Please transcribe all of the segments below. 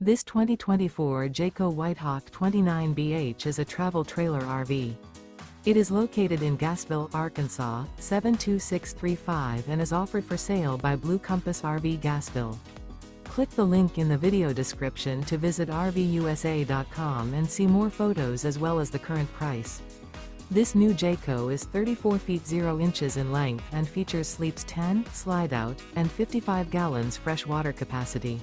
This 2024 Jayco White Hawk 29BH is a travel trailer RV. It is located in Gassville, Arkansas, 72635 and is offered for sale by Blue Compass RV Gassville. Click the link in the video description to visit RVUSA.com and see more photos as well as the current price. This new Jayco is 34 feet 0 inches in length and features sleeps 10, slide-out, and 55 gallons fresh water capacity.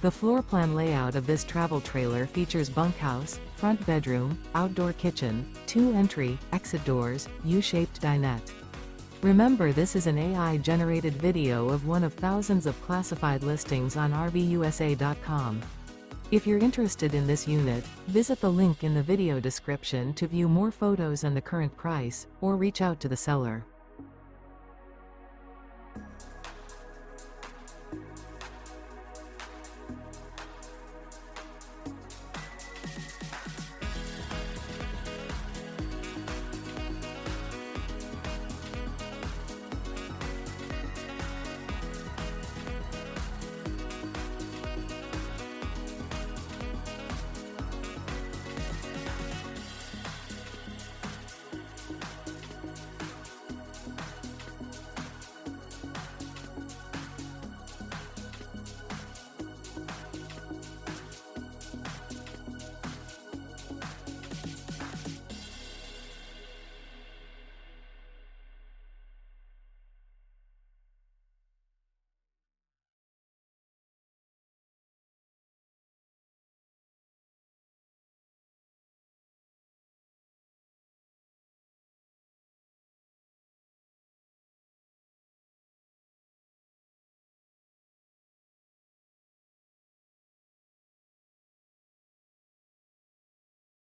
The floor plan layout of this travel trailer features bunkhouse, front bedroom, outdoor kitchen, 2 entry, exit doors, U-shaped dinette. Remember, this is an AI-generated video of one of thousands of classified listings on RVUSA.com. If you're interested in this unit, visit the link in the video description to view more photos and the current price, or reach out to the seller.